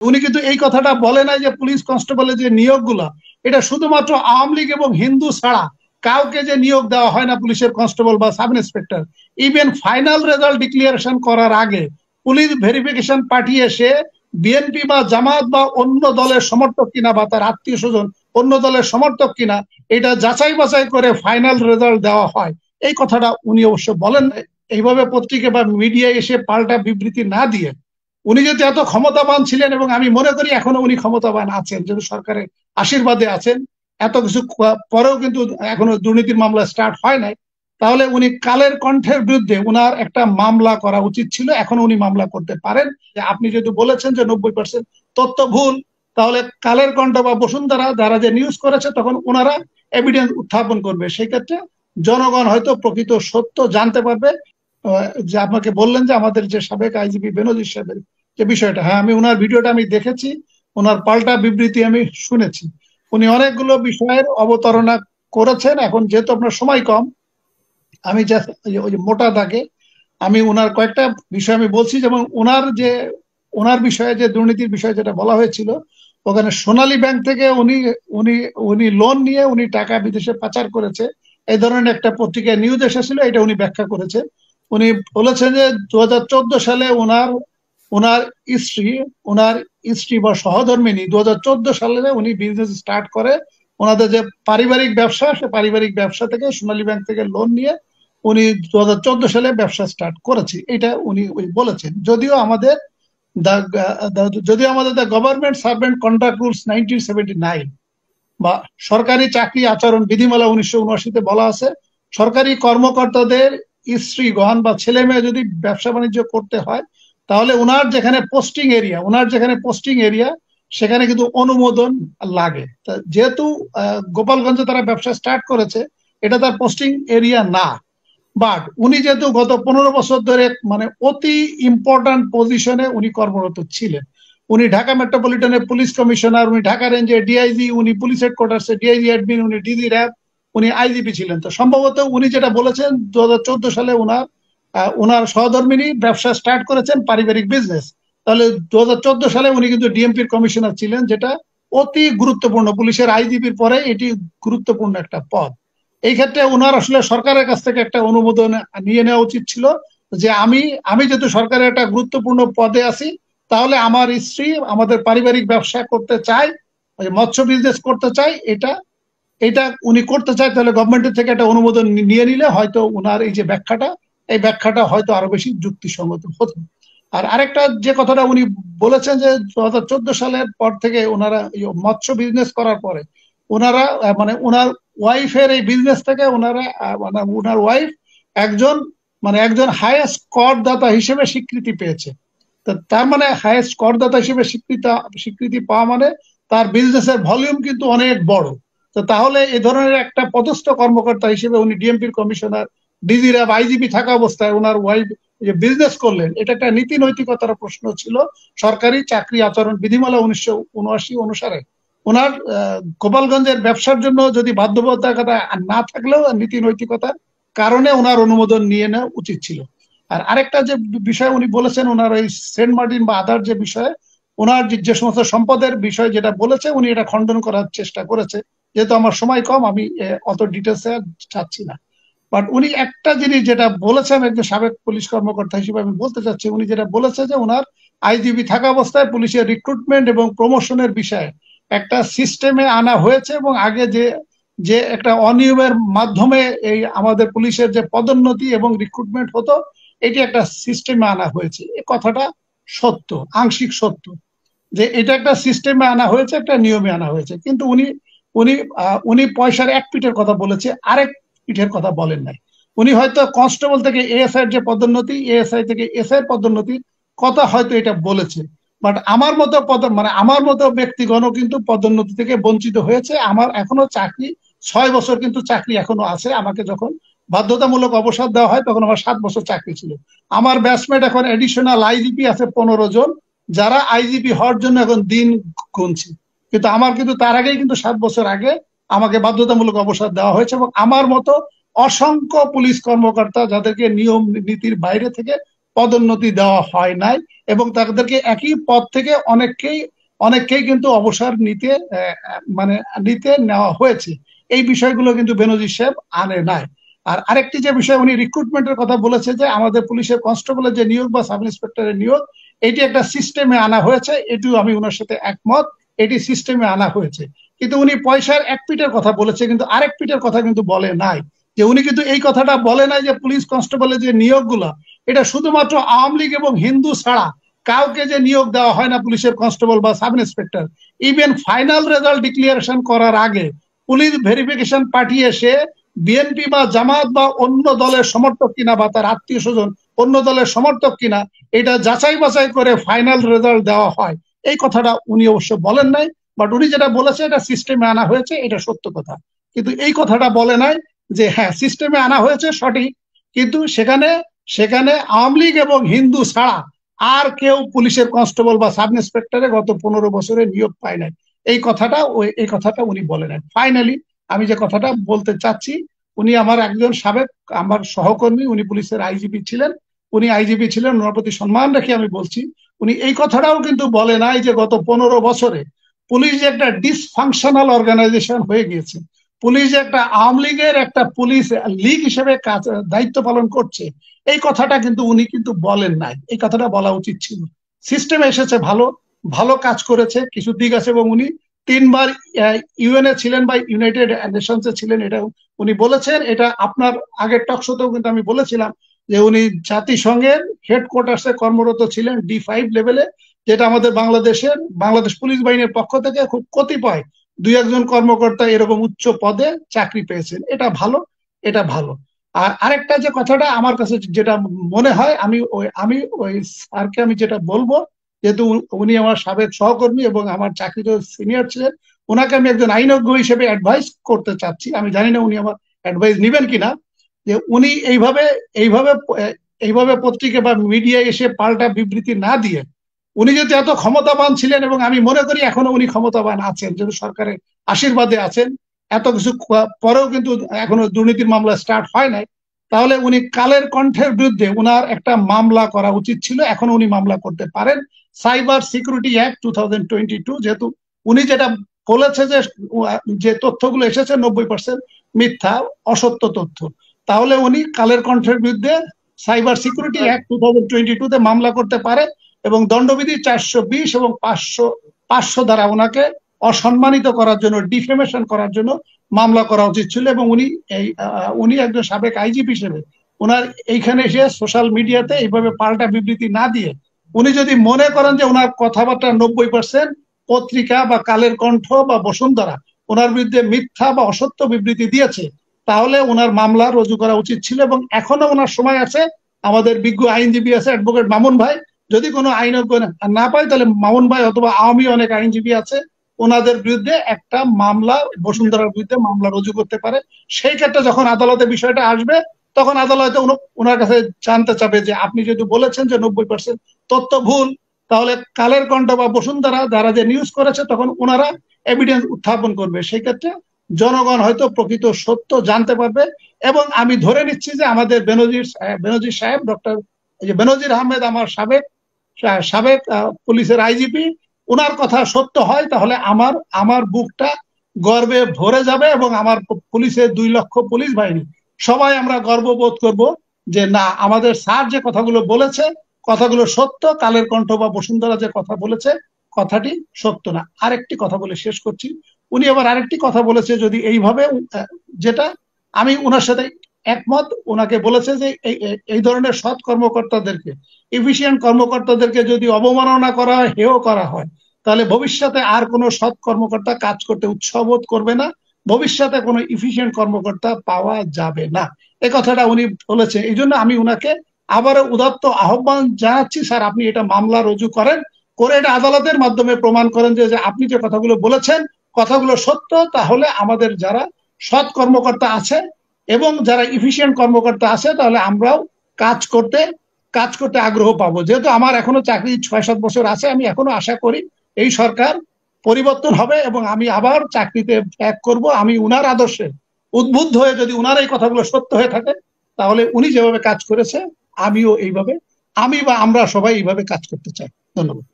উনি কিন্তু এই কথাটা বলে নাই যে পুলিশ কনস্টেবলের যে নিয়োগগুলো এটা শুধুমাত্র আওয়ামী লীগ এবং হিন্দু ছাড়া কাউকে যে নিয়োগ দেওয়া হয় না পুলিশের কনস্টেবল বা sub inspector. Even final result declaration করার আগে পুলিশ ভেরিফিকেশন পাঠিয়ে সে বিএনপি বা জামাত বা অন্য দলের সমর্থক কিনা বা তার আত্মীয় স্বজন অন্য দলের সমর্থক কিনা এটা যাচাই বাছাই করে ফাইনাল রেজাল্ট দেওয়া হয়। এই কথাটা উনি অবশ্য বলেন নাই। এইভাবে পত্রিকা বা মিডিয়ায় এসে পাল্টা বিবৃতি না দিয়ে উনি যদি এত ক্ষমতাবান ছিলেন, এবং আমি মনে করি এখনো উনি ক্ষমতাবান আছেন, যদি সরকারের আশীর্বাদে আছেন, এত কিছু পরেও কিন্তু এখনো দুর্নীতির মামলা স্টার্ট হয় নাই, তাহলে উনি কালের কণ্ঠের বিরুদ্ধে উনার একটা মামলা করা উচিত ছিল। এখন উনি মামলা করতে পারেন। যে আপনি যদি বলেছেন যে 90% তথ্য ভুল, তাহলে কালের কণ্ঠ বা বসুন্ধরা যারা যে নিউজ করেছে তখন ওনারা এভিডেন্স উত্থাপন করবে। সেই ক্ষেত্রে জনগণ হয়তো প্রকৃত সত্য জানতে পারবে। যে আপনাকে বললেন যে আমাদের যে সাবেক আইজিপি বেনজির সাহেবের যে বিষয়টা, হ্যাঁ আমি ওনার ভিডিওটা আমি দেখেছি, ওনার পাল্টা বিবৃতি আমি শুনেছি। উনি অনেকগুলো বিষয়ের অবতারণা করেছেন। এখন যেহেতু আপনার সময় কম, আমি জাস্ট ওই যে মোটা দাগে আমি ওনার কয়েকটা বিষয় আমি বলছি। যেমন ওনার বিষয়ে যে দুর্নীতির বিষয়ে যেটা বলা হয়েছিল, ওখানে সোনালী ব্যাংক থেকে উনি উনি উনি লোন নিয়ে উনি টাকা বিদেশে পাচার করেছে, এই ধরনের একটা পত্রিকায় নিউজ এসেছিল, এটা উনি ব্যাখ্যা করেছেন। উনি বলেছেন যে 2014 সালে ওনার স্ত্রী ওনার স্ত্রী বা সহধর্মিনী 2014 সালে উনি বিজনেস স্টার্ট করে। ওনাদের যে পারিবারিক ব্যবসা, সে পারিবারিক ব্যবসা থেকে সোনালী ব্যাংক থেকে লোন নিয়ে উনি 2014 সালে ব্যবসা স্টার্ট করেছে, এটা উনি বলেছেন। যদিও আমাদের the government servant contract rules 1979 বা সরকারি চাকরি আচরণ বিধিমালা 1979-তে বলা আছে, সরকারি কর্মকর্তাদের স্ত্রীগণ বা ছেলে মেয়ে যদি ব্যবসা বাণিজ্য করতে হয়, তাহলে ওনার যেখানে পোস্টিং এরিয়া সেখানে কিন্তু অনুমোদন লাগে। যেহেতু গোপালগঞ্জে তারা ব্যবসা স্টার্ট করেছে, এটা তার পোস্টিং এরিয়া না। বাট উনি যেহেতু গত 15 বছর ধরে মানে অতি ইম্পর্টেন্ট পজিশনে উনি কর্মরত ছিলেন, উনি ঢাকা মেট্রোপলিটনের পুলিশ কমিশনার, উনি ঢাকা রেঞ্জের ডিআইজি, উনি পুলিশ হেডকোয়ার্টার্সে ডিআইজি অ্যাডমিন, উনি ডিজি র্যাব, উনি আইজিপি ছিলেন। তো সম্ভবত উনি যেটা বলেছেন 2014 সালে ওনার সহধর্মিনী ব্যবসা স্টার্ট করেছেন পারিবারিক বিজনেস, তাহলে 2014 সালে উনি কিন্তু ডিএমপির কমিশনার ছিলেন, যেটা অতি গুরুত্বপূর্ণ, পুলিশের আইজিপির পরে এটি গুরুত্বপূর্ণ একটা পদ। এই ক্ষেত্রে ওনার আসলে সরকারের কাছ থেকে একটা অনুমোদন নিয়ে নেওয়া উচিত ছিল যে আমি যেহেতু সরকারের একটা গুরুত্বপূর্ণ পদে আছি, তাহলে আমার স্ত্রী আমাদের পারিবারিক ব্যবসা করতে চায়, মৎস্য বিজনেস করতে চায়, এটা এটা উনি করতে চায়, তাহলে গভর্নমেন্টের থেকে একটা অনুমোদন নিয়ে নিলে হয়তো উনার এই যে ব্যাখ্যাটা হয়তো আরো বেশি যুক্তিসঙ্গত হতো। আর আরেকটা যে কথাটা উনি বলেছেন যে 2014 সালের পর থেকে ওনারা মৎস্য বিজনেস করার পরে ওনারা মানে ওনার ওয়াইফের এই বিজনেস থেকে ওনারা মানে ওনার ওয়াইফ একজন হাইয়েস্ট করদাতা হিসেবে স্বীকৃতি পেয়েছে। তার মানে হাইয়েস্ট করদাতা হিসেবে স্বীকৃতি পাওয়া মানে তার বিজনেসের ভলিউম কিন্তু অনেক বড়। তো তাহলে এই ধরনের একটা পদস্থ কর্মকর্তা হিসেবে উনি ডিএমপির কমিশনার, ডিজি র্যাব, আইজিপি থাকা অবস্থায় ওনার ওয়াইফ যে বিজনেস করলেন, এটা একটা নীতি নৈতিকতার প্রশ্ন ছিল। সরকারি চাকরি আচরণ বিধিমালা 1979 অনুসারে ওনার গোপালগঞ্জের ব্যবসার জন্য যদি বাধ্যবাধকতা না থাকলেও নীতি নৈতিকতার কারণে ওনার অনুমোদন নিয়ে নেওয়া উচিত ছিল। আর আরেকটা যে বিষয় উনি বলেছেন, ওনার ওই সেন্ট মার্টিন বা আদার যে বিষয়ে ওনার যে সমস্ত সম্পদের বিষয় যেটা বলেছে, উনি এটা খণ্ডন করার চেষ্টা করেছে। যেহেতু আমার সময় কম, আমি অত ডিটেলসে চাচ্ছি না। বাট উনি একটা জিনিস যেটা বলেছেন, একজন সাবেক পুলিশ কর্মকর্তা হিসেবে আমি বলতে চাচ্ছি, উনি যেটা বলেছে যে ওনার আইজিপি থাকা অবস্থায় পুলিশের রিক্রুটমেন্ট এবং প্রমোশনের বিষয়ে একটা সিস্টেমে আনা হয়েছে, এবং আগে যে একটা অনিয়মের মাধ্যমে এই আমাদের পুলিশের যে পদোন্নতি এবং রিক্রুটমেন্ট হতো, এটি একটা সিস্টেমে আনা হয়েছে। এই কথাটা সত্য, আংশিক সত্য, যে এটা একটা সিস্টেমে আনা হয়েছে, একটা নিয়মে আনা হয়েছে। কিন্তু উনি উনি উনি পয়সার এক পিঠের কথা বলেছে, আরেক পিঠের কথা বলেন নাই। উনি হয়তো কনস্টেবল থেকে এএসআই যে পদোন্নতি, এএসআই থেকে এসআই পদোন্নতির কথা হয়তো এটা বলেছে। বাট আমার মতো ব্যক্তিগণও কিন্তু পদোন্নতি থেকে বঞ্চিত হয়েছে। আমার এখনো চাকরি 6 বছর কিন্তু চাকরি এখনো আছে। আমাকে যখন বাধ্যতামূলক অবসর দেওয়া হয় তখন আমার 7 বছর চাকরি ছিল। আমার ব্যাচমেট এখন এডিশনাল আইজিপি আছে 15 জন, যারা আইজিপি হওয়ার জন্য এখন দিন গুনছে। কিন্তু আমার কিন্তু তার আগেই কিন্তু 7 বছর আগে আমাকে বাধ্যতামূলক অবসর দেওয়া হয়েছে। এবং আমার মতো অসংখ্য পুলিশ কর্মকর্তা যাদেরকে নিয়ম নীতির বাইরে থেকে পদোন্নতি দেওয়া হয় নাই, এবং তাদেরকে একই পদ থেকে অনেককেই অনেককেই কিন্তু অবসর নিতে মানে নিতে নেওয়া হয়েছে। এই বিষয়গুলো কিন্তু বেনজির সাহেব আনে নাই। আর আরেকটি যে বিষয় উনি রিক্রুটমেন্টের কথা বলেছে, যে আমাদের পুলিশের কনস্টেবলের যে নিয়োগ বা সাব ইন্সপেক্টরের নিয়োগ, এটি একটা সিস্টেমে আনা হয়েছে, এটিও আমি ওনার সাথে একমত, এটি সিস্টেমে আনা হয়েছে। কিন্তু উনি পয়সার এক পিঠের কথা বলেছে, কিন্তু আরেক পিঠের কথা কিন্তু বলে নাই। যে উনি কিন্তু এই কথাটা বলে নাই যে পুলিশ কনস্টেবলের যে নিয়োগগুলো, এটা শুধুমাত্র আওয়ামী লীগ এবং হিন্দু ছাড়া কাউকে যে নিয়োগ দেওয়া হয় না পুলিশের কনস্টেবল বা sub inspector. Even final result declaration করার আগে পুলিশ ভেরিফিকেশন পাঠিয়ে সে বিএনপি বা জামাত বা অন্য দলের সমর্থক কিনা বা তার আত্মীয় স্বজন অন্য দলের সমর্থক কিনা, এটা যাচাই বাছাই করে ফাইনাল রেজাল্ট দেওয়া হয়। এই কথাটা উনি অবশ্য বলেন নাই, বাট উনি যেটা বলেছে এটা সিস্টেমে আনা হয়েছে, এটা সত্য কথা। কিন্তু এই কথাটা বলে নাই যে হ্যাঁ সিস্টেমে আনা হয়েছে সঠিক, কিন্তু সেখানে সেখানে আওয়ামী লীগ এবং হিন্দু ছাড়া আর কেউ পুলিশের কনস্টেবল বা সাব ইন্সপেক্টরে গত 15 বছরে নিয়োগ পায় নাই। এই কথাটা উনি বলে নেন। ফাইনালি আমি যে কথাটা বলতে চাচ্ছি, উনি আমার একজন সাবেক আমার সহকর্মী, উনি পুলিশের আইজিপি ছিলেন। উনি আইজিপি ছিলেন, ওনার প্রতি সম্মান রেখে আমি বলছি, উনি এই কথাটাও কিন্তু বলে নাই যে গত 15 বছরে পুলিশ যে একটা ডিসফাংশনাল অর্গানাইজেশন হয়ে গিয়েছে, পুলিশ যে একটা আওয়ামী লীগের একটা পুলিশ লীগ হিসেবে কাজ দায়িত্ব পালন করছে, এই কথাটা কিন্তু উনি কিন্তু বলেন নাই। এই কথাটা বলা উচিত ছিল। সিস্টেমে এসেছে, ভালো ভালো কাজ করেছে, কিছু দিক আছে, এবং উনি 3বার ইউএনএ ছিলেন বা ইউনাইটেড নেশনসে ছিলেন, এটা উনি বলেছেন। এটা আপনার আগের টকশোতেও কিন্তু আমি বলেছিলাম যে উনি জাতিসংঘের হেডকোয়ার্টার্সে কর্মরত ছিলেন D5 লেভেলে, যেটা আমাদের বাংলাদেশ পুলিশ বাহিনীর পক্ষ থেকে খুব কতিপয় 2-1 জন কর্মকর্তা এরকম উচ্চ পদে চাকরি পেয়েছেন। এটা ভালো, এটা ভালো। আর আরেকটা যে কথাটা আমার কাছে যেটা মনে হয়, আমি ওই স্যারকে আমি যেটা বলবো, যেহেতু উনি আমার সাবেক সহকর্মী এবং আমার চাকরিতে সিনিয়র ছিলেন, ওনাকে আমি একজন আইনজ্ঞ হিসেবে অ্যাডভাইস করতে চাচ্ছি। আমি জানি না উনি আমার অ্যাডভাইস নিবেন কিনা, যে উনি এইভাবে এইভাবে এইভাবে পত্রিকা বা মিডিয়ায় এসে পাল্টা বিবৃতি না দিয়ে, উনি যেহেতু এত ক্ষমতাবান ছিলেন, এবং আমি মনে করি এখনো উনি ক্ষমতাবান আছেন, যেহেতু সরকারের আশীর্বাদে আছেন, এত কিছু পরেও কিন্তু এখনো দুর্নীতির মামলা স্টার্ট হয় নাই, তাহলে উনি কালের কণ্ঠের বিরুদ্ধে উনার একটা মামলা করা উচিত ছিল। এখনো উনি মামলা করতে পারেন, সাইবার সিকিউরিটি অ্যাক্ট 2022, যেহেতু উনি যেটা বলেছে যে যে তথ্যগুলো এসেছে 90% মিথ্যা, অসত্য তথ্য, তাহলে উনি কালের কণ্ঠের বিরুদ্ধে সাইবার সিকিউরিটি অ্যাক্ট 2022-তে মামলা করতে পারে, এবং দণ্ডবিধি 420 এবং 500 দ্বারা ওনাকে অসম্মানিত করার জন্য, ডিফেমেশন করার জন্য মামলা করা উচিত ছিল। এবং উনি একজন সাবেক আইজিপি হিসেবে ওনার এইখানে এসে সোশ্যাল মিডিয়াতে এইভাবে পাল্টা বিবৃতি না দিয়ে, উনি যদি মনে করেন যে ওনার কথাবার্তা 90% পত্রিকা বা কালের কণ্ঠ বা বসুন্ধরা ওনার বিরুদ্ধে মিথ্যা বা অসত্য বিবৃতি দিয়েছে, তাহলে ওনার মামলা রুজু করা উচিত ছিল। এবং এখনো ওনার সময় আছে। আমাদের বিজ্ঞ আইনজীবী আছে অ্যাডভোকেট মামুন ভাই, যদি কোনো আইনজ্ঞ না পায় তাহলে মামুন ভাই অথবা আওয়ামী অনেক আইনজীবী আছে, ওনাদের বিরুদ্ধে একটা মামলা, বসুন্ধরার বিরুদ্ধে মামলা রুজু করতে পারে। সেই ক্ষেত্রে যখন আদালতে বিষয়টা আসবে, তখন আদালতে ওনার কাছে জানতে চাবে যে আপনি যদি বলেছেন যে 90% তথ্য ভুল, তাহলে কালের কণ্ঠ বা বসুন্ধরা যারা যে নিউজ করেছে, তখন ওনারা এভিডেন্স উত্থাপন করবে। সেই ক্ষেত্রে জনগণ হয়তো প্রকৃত সত্য জানতে পারবে। এবং আমি ধরে নিচ্ছি যে আমাদের বেনজির সাহেব, ডক্টর বেনজির আহমেদ, আমার সাবেক সাবেক পুলিশের আইজিপি, ওনার কথা সত্য হয়, তাহলে আমার বুকটা গর্বে ভরে যাবে, এবং আমার পুলিশের 2 লক্ষ পুলিশ বাহিনী সবাই আমরা গর্ববোধ করব যে না, আমাদের স্যার যে কথাগুলো বলেছে কথাগুলো সত্য, কালের কণ্ঠ বা বসুন্ধরা যে কথা বলেছে কথাটি সত্য না। আরেকটি কথা বলে শেষ করছি, উনি আবার আরেকটি কথা বলেছে, যদি এইভাবে যেটা আমি ওনার সাথে একমত, ওনাকে বলেছে যে এই ধরনের সৎ কর্মকর্তাদেরকে, এফিসিয়েন্ট কর্মকর্তাদেরকে যদি অবমাননা করা হয়, হেয় করা হয়, তাহলে ভবিষ্যতে আর কোনো সৎ কর্মকর্তা কাজ করতে উৎসাহ বোধ করবে না, ভবিষ্যতে কোনো এফিসিয়েন্ট কর্মকর্তা পাওয়া যাবে না। এই কথাটা উনি বলেছে। এই জন্য আমি উনাকে আবারও উদাত্ত আহ্বান জানাচ্ছি, স্যার আপনি এটা মামলা রুজু করেন, করে এটা আদালতের মাধ্যমে প্রমাণ করেন যে আপনি যে কথাগুলো বলেছেন কথাগুলো সত্য, তাহলে আমাদের যারা সৎ কর্মকর্তা আছে এবং যারা এফিসিয়েন্ট কর্মকর্তা আছে, তাহলে আমরাও কাজ করতে আগ্রহ পাবো। যেহেতু আমার এখনো চাকরি 6-7 বছর আছে, আমি এখনো আশা করি এই সরকার পরিবর্তন হবে এবং আমি আবার চাকরিতে ব্যাক করব। আমি উনার আদর্শে উদ্বুদ্ধ হয়ে, যদি উনার এই কথাগুলো সত্য হয়ে থাকে, তাহলে উনি যেভাবে কাজ করেছে আমিও এইভাবে, আমি বা আমরা সবাই এইভাবে কাজ করতে চাই। ধন্যবাদ।